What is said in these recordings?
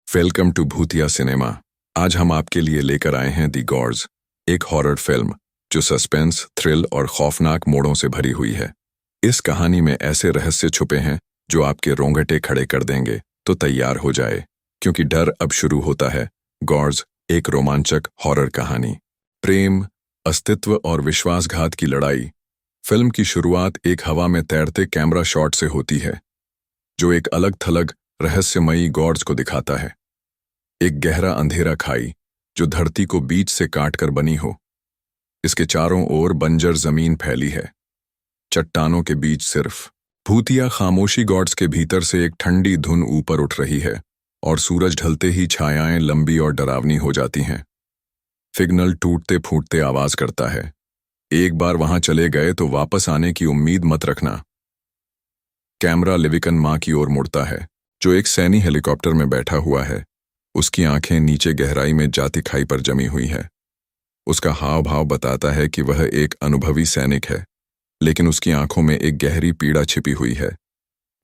Welcome to भूतिया cinema. आज हम आपके लिए लेकर आए हैं दी गॉर्ज, एक हॉरर फिल्म जो सस्पेंस, थ्रिल और खौफनाक मोड़ों से भरी हुई है। इस कहानी में ऐसे रहस्य छुपे हैं जो आपके रोंगटे खड़े कर देंगे। तो तैयार हो जाए, क्योंकि डर अब शुरू होता है। गॉर्ज, एक रोमांचक हॉरर कहानी। प्रेम, अस्तित्व और विश्वासघात की लड़ाई। फिल्म की शुरुआत एक हवा में तैरते कैमरा शॉट से होती है, जो एक अलग थलग रहस्यमयी गॉर्ज को दिखाता है। एक गहरा अंधेरा खाई जो धरती को बीच से काटकर बनी हो। इसके चारों ओर बंजर जमीन फैली है, चट्टानों के बीच सिर्फ भूतिया खामोशी। गॉर्ड्स के भीतर से एक ठंडी धुन ऊपर उठ रही है और सूरज ढलते ही छायाएं लंबी और डरावनी हो जाती हैं। सिग्नल टूटते फूटते आवाज करता है, एक बार वहां चले गए तो वापस आने की उम्मीद मत रखना। कैमरा लिविकन मां की ओर मुड़ता है, जो एक सैनी हेलीकॉप्टर में बैठा हुआ है। उसकी आंखें नीचे गहराई में जाती खाई पर जमी हुई है। उसका हाव भाव बताता है कि वह एक अनुभवी सैनिक है, लेकिन उसकी आंखों में एक गहरी पीड़ा छिपी हुई है।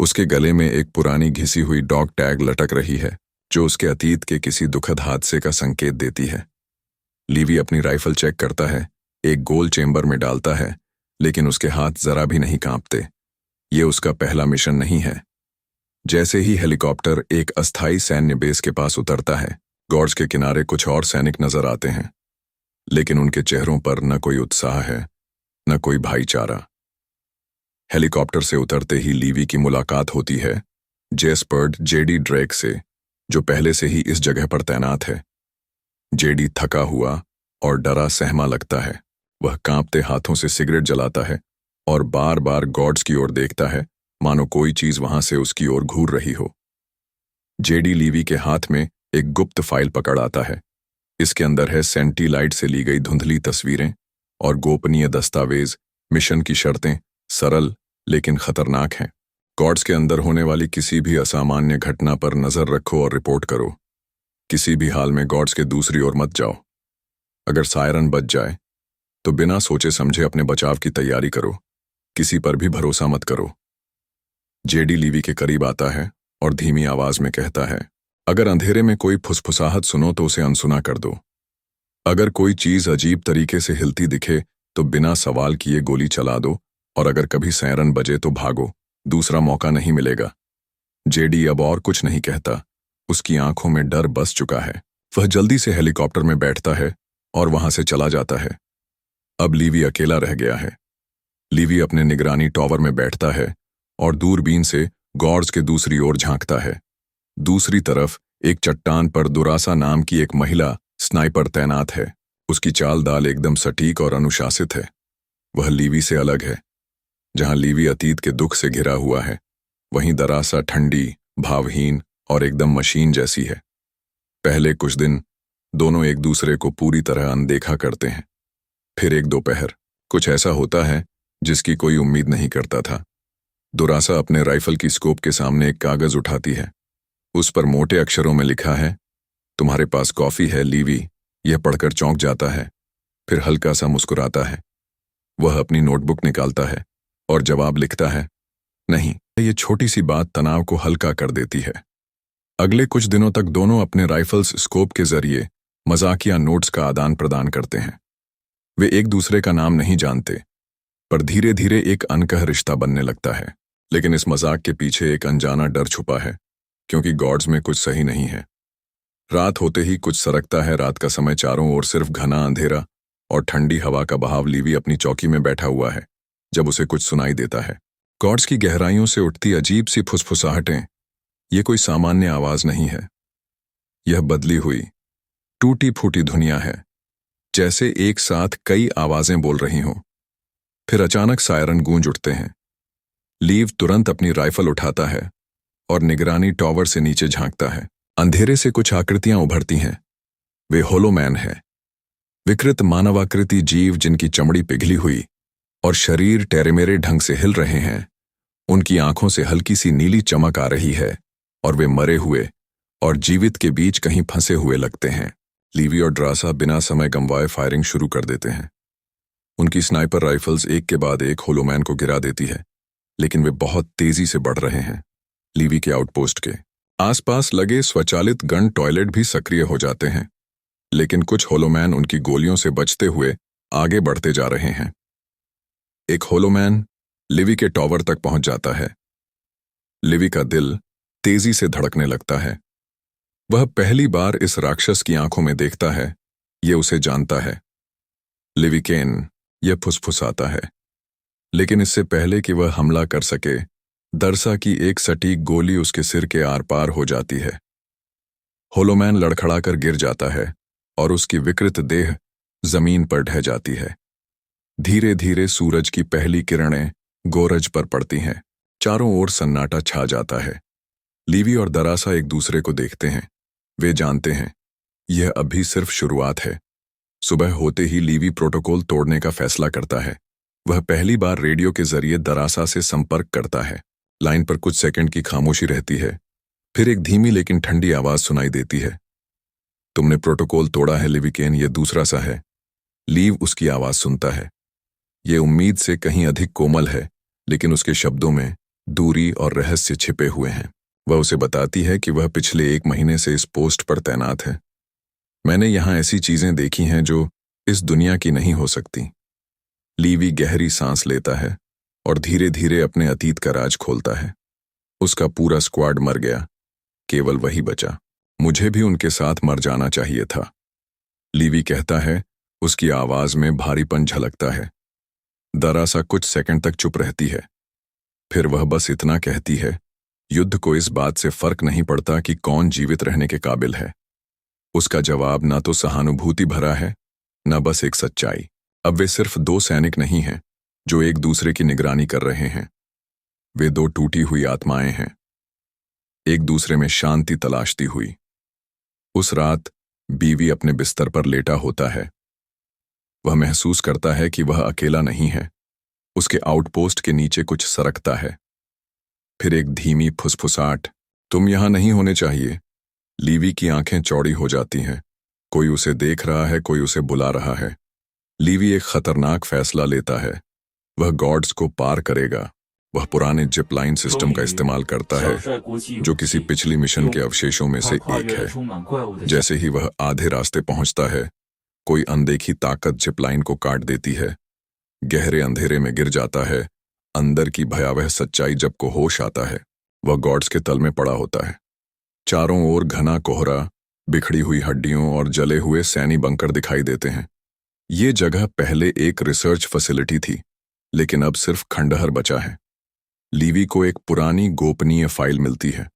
उसके गले में एक पुरानी घिसी हुई डॉग टैग लटक रही है, जो उसके अतीत के किसी दुखद हादसे का संकेत देती है। लीवी अपनी राइफल चेक करता है, एक गोल चेंबर में डालता है, लेकिन उसके हाथ जरा भी नहीं कांपते। ये उसका पहला मिशन नहीं है। जैसे ही हेलीकॉप्टर एक अस्थायी सैन्य बेस के पास उतरता है, गॉर्ज के किनारे कुछ और सैनिक नजर आते हैं, लेकिन उनके चेहरों पर न कोई उत्साह है, न कोई भाईचारा। हेलीकॉप्टर से उतरते ही लीवी की मुलाकात होती है जेस्पर्ड जेडी ड्रेक से, जो पहले से ही इस जगह पर तैनात है। जेडी थका हुआ और डरा सहमा लगता है। वह कांपते हाथों से सिगरेट जलाता है और बार बार गॉर्ड्स की ओर देखता है, मानो कोई चीज वहां से उसकी ओर घूर रही हो। जेडी लीवी के हाथ में एक गुप्त फाइल पकड़ आता है। इसके अंदर है सेंटीलाइट से ली गई धुंधली तस्वीरें और गोपनीय दस्तावेज। मिशन की शर्तें सरल लेकिन खतरनाक हैं। गॉर्ड्स के अंदर होने वाली किसी भी असामान्य घटना पर नजर रखो और रिपोर्ट करो। किसी भी हाल में गॉर्ड्स के दूसरी ओर मत जाओ। अगर सायरन बज जाए तो बिना सोचे समझे अपने बचाव की तैयारी करो। किसी पर भी भरोसा मत करो। जेडी लीवी के करीब आता है और धीमी आवाज में कहता है, अगर अंधेरे में कोई फुसफुसाहट सुनो तो उसे अनसुना कर दो। अगर कोई चीज अजीब तरीके से हिलती दिखे तो बिना सवाल किए गोली चला दो, और अगर कभी सायरन बजे तो भागो, दूसरा मौका नहीं मिलेगा। जेडी अब और कुछ नहीं कहता। उसकी आंखों में डर बस चुका है। वह जल्दी से हेलीकॉप्टर में बैठता है और वहां से चला जाता है। अब लीवी अकेला रह गया है। लीवी अपने निगरानी टॉवर में बैठता है और दूरबीन से गॉर्ड्स के दूसरी ओर झांकता है। दूसरी तरफ एक चट्टान पर दुरासा नाम की एक महिला स्नाइपर तैनात है। उसकी चाल दाल एकदम सटीक और अनुशासित है। वह लीवी से अलग है। जहां लीवी अतीत के दुख से घिरा हुआ है, वहीं दरासा ठंडी, भावहीन और एकदम मशीन जैसी है। पहले कुछ दिन दोनों एक दूसरे को पूरी तरह अनदेखा करते हैं। फिर एक दोपहर कुछ ऐसा होता है जिसकी कोई उम्मीद नहीं करता था। दुरासा अपने राइफल की स्कोप के सामने एक कागज उठाती है। उस पर मोटे अक्षरों में लिखा है, तुम्हारे पास कॉफी है लीवी। यह पढ़कर चौंक जाता है, फिर हल्का सा मुस्कुराता है। वह अपनी नोटबुक निकालता है और जवाब लिखता है, नहीं। ये छोटी सी बात तनाव को हल्का कर देती है। अगले कुछ दिनों तक दोनों अपने राइफल्स स्कोप के जरिए मजाकिया नोट्स का आदान प्रदान करते हैं। वे एक दूसरे का नाम नहीं जानते, पर धीरे धीरे एक अनकह रिश्ता बनने लगता है। लेकिन इस मजाक के पीछे एक अनजाना डर छुपा है, क्योंकि गॉर्ड्स में कुछ सही नहीं है। रात होते ही कुछ सरकता है। रात का समय, चारों ओर सिर्फ घना अंधेरा और ठंडी हवा का बहाव। लीवी अपनी चौकी में बैठा हुआ है जब उसे कुछ सुनाई देता है। गॉर्ड्स की गहराइयों से उठती अजीब सी फुसफुसाहटें। ये कोई सामान्य आवाज नहीं है। यह बदली हुई, टूटी फूटी धुनिया है, जैसे एक साथ कई आवाजें बोल रही हों। फिर अचानक सायरन गूंज उठते हैं। लीव तुरंत अपनी राइफल उठाता है और निगरानी टॉवर से नीचे झांकता है। अंधेरे से कुछ आकृतियां उभरती हैं। वे होलोमैन हैं, विकृत मानवाकृति जीव जिनकी चमड़ी पिघली हुई और शरीर टेरेमेरे ढंग से हिल रहे हैं। उनकी आंखों से हल्की सी नीली चमक आ रही है और वे मरे हुए और जीवित के बीच कहीं फंसे हुए लगते हैं। लीवी और ड्रासा बिना समय गंवाए फायरिंग शुरू कर देते हैं। उनकी स्नाइपर राइफल्स एक के बाद एक होलोमैन को गिरा देती है, लेकिन वे बहुत तेजी से बढ़ रहे हैं। लीवी के आउटपोस्ट के आसपास लगे स्वचालित गन टॉयलेट भी सक्रिय हो जाते हैं, लेकिन कुछ होलोमैन उनकी गोलियों से बचते हुए आगे बढ़ते जा रहे हैं। एक होलोमैन लिवी के टॉवर तक पहुंच जाता है। लिवी का दिल तेजी से धड़कने लगता है। वह पहली बार इस राक्षस की आंखों में देखता है, ये उसे जानता है। लिवी केन, यह फुसफुसाता है, लेकिन इससे पहले कि वह हमला कर सके, दरसा की एक सटीक गोली उसके सिर के आर पार हो जाती है। होलोमैन लड़खड़ाकर गिर जाता है और उसकी विकृत देह जमीन पर ढह जाती है। धीरे धीरे सूरज की पहली किरणें गोरज पर पड़ती हैं। चारों ओर सन्नाटा छा जाता है। लीवी और दरासा एक दूसरे को देखते हैं। वे जानते हैं यह अभी सिर्फ शुरुआत है। सुबह होते ही लीवी प्रोटोकॉल तोड़ने का फैसला करता है। वह पहली बार रेडियो के जरिए दरासा से संपर्क करता है। लाइन पर कुछ सेकंड की खामोशी रहती है, फिर एक धीमी लेकिन ठंडी आवाज सुनाई देती है। तुमने प्रोटोकॉल तोड़ा है लिविकेन, यह दूसरा सा है। लीव उसकी आवाज सुनता है। ये उम्मीद से कहीं अधिक कोमल है, लेकिन उसके शब्दों में दूरी और रहस्य छिपे हुए हैं। वह उसे बताती है कि वह पिछले 1 महीने से इस पोस्ट पर तैनात है। मैंने यहां ऐसी चीजें देखी हैं जो इस दुनिया की नहीं हो सकती। लीवी गहरी सांस लेता है और धीरे धीरे अपने अतीत का राज खोलता है। उसका पूरा स्क्वाड मर गया, केवल वही बचा। मुझे भी उनके साथ मर जाना चाहिए था, लीवी कहता है। उसकी आवाज में भारीपन झलकता है। दरासा कुछ सेकंड तक चुप रहती है, फिर वह बस इतना कहती है, युद्ध को इस बात से फर्क नहीं पड़ता कि कौन जीवित रहने के काबिल है। उसका जवाब ना तो सहानुभूति भरा है, न बस एक सच्चाई। अब वे सिर्फ 2 सैनिक नहीं हैं जो एक दूसरे की निगरानी कर रहे हैं। वे 2 टूटी हुई आत्माएं हैं, एक दूसरे में शांति तलाशती हुई। उस रात बीवी अपने बिस्तर पर लेटा होता है। वह महसूस करता है कि वह अकेला नहीं है। उसके आउटपोस्ट के नीचे कुछ सरकता है। फिर एक धीमी फुसफुसाहट, तुम यहां नहीं होने चाहिए। लीवी की आंखें चौड़ी हो जाती हैं। कोई उसे देख रहा है, कोई उसे बुला रहा है। लीवी एक खतरनाक फैसला लेता है। वह गॉड्स को पार करेगा। वह पुराने जिप लाइन सिस्टम का इस्तेमाल करता है, जो किसी पिछली मिशन के अवशेषों में से एक है। जैसे ही वह आधे रास्ते पहुंचता है, कोई अनदेखी ताकत जिप लाइन को काट देती है। गहरे अंधेरे में गिर जाता है। अंदर की भयावह सच्चाई जब को होश आता है, वह गॉड्स के तल में पड़ा होता है। चारों ओर घना कोहरा, बिखड़ी हुई हड्डियों और जले हुए सैनी बंकर दिखाई देते हैं। ये जगह पहले एक रिसर्च फैसिलिटी थी, लेकिन अब सिर्फ खंडहर बचा है। लीवी को एक पुरानी गोपनीय फाइल मिलती है।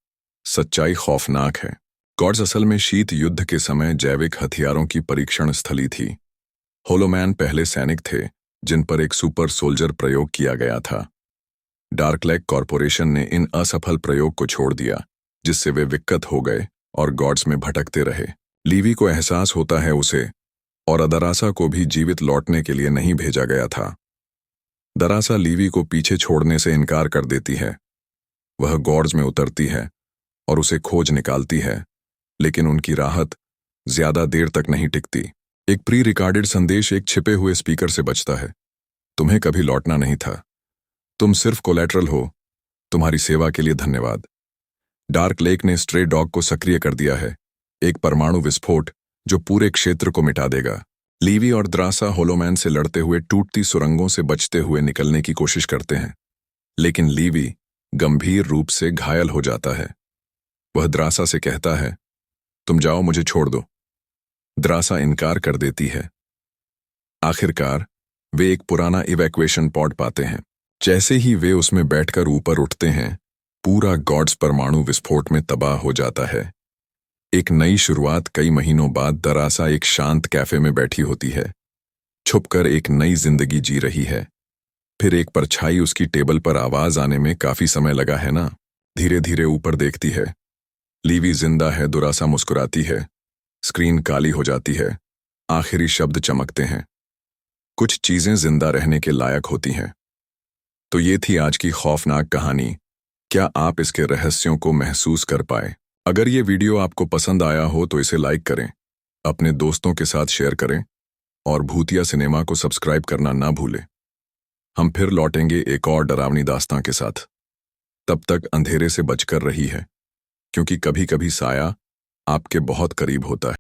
सच्चाई खौफनाक है। गॉड्स असल में शीत युद्ध के समय जैविक हथियारों की परीक्षण स्थली थी। होलोमैन पहले सैनिक थे जिन पर एक सुपर सोल्जर प्रयोग किया गया था। डार्कलेग कॉरपोरेशन ने इन असफल प्रयोग को छोड़ दिया, जिससे वे विक्कत हो गए और गॉड्स में भटकते रहे। लीवी को एहसास होता है उसे और दरासा को भी जीवित लौटने के लिए नहीं भेजा गया था। दरासा लीवी को पीछे छोड़ने से इनकार कर देती है। वह गॉड्स में उतरती है और उसे खोज निकालती है, लेकिन उनकी राहत ज्यादा देर तक नहीं टिकती। एक प्री रिकॉर्डेड संदेश एक छिपे हुए स्पीकर से बजता है। तुम्हें कभी लौटना नहीं था, तुम सिर्फ कोलैटरल हो। तुम्हारी सेवा के लिए धन्यवाद। डार्क लेक ने स्ट्रे डॉग को सक्रिय कर दिया है, एक परमाणु विस्फोट जो पूरे क्षेत्र को मिटा देगा। लीवी और द्रासा होलोमैन से लड़ते हुए टूटती सुरंगों से बचते हुए निकलने की कोशिश करते हैं, लेकिन लीवी गंभीर रूप से घायल हो जाता है। वह द्रासा से कहता है, तुम जाओ, मुझे छोड़ दो। द्रासा इनकार कर देती है। आखिरकार वे एक पुराना इवैक्यूएशन पॉड पाते हैं। जैसे ही वे उसमें बैठकर ऊपर उठते हैं, पूरा गॉड्स परमाणु विस्फोट में तबाह हो जाता है। एक नई शुरुआत। कई महीनों बाद दरासा एक शांत कैफे में बैठी होती है, छुपकर एक नई जिंदगी जी रही है। फिर एक परछाई उसकी टेबल पर आवाज आने में काफी समय लगा है ना। धीरे धीरे ऊपर देखती है। लीवी जिंदा है। दुरासा मुस्कुराती है। स्क्रीन काली हो जाती है। आखिरी शब्द चमकते हैं। कुछ चीजें जिंदा रहने के लायक होती हैं। तो ये थी आज की खौफनाक कहानी। क्या आप इसके रहस्यों को महसूस कर पाए? अगर ये वीडियो आपको पसंद आया हो तो इसे लाइक करें, अपने दोस्तों के साथ शेयर करें और भूतिया सिनेमा को सब्सक्राइब करना ना भूलें। हम फिर लौटेंगे एक और डरावनी दास्तां के साथ। तब तक अंधेरे से बचकर रही है। क्योंकि कभी कभी साया आपके बहुत करीब होता है।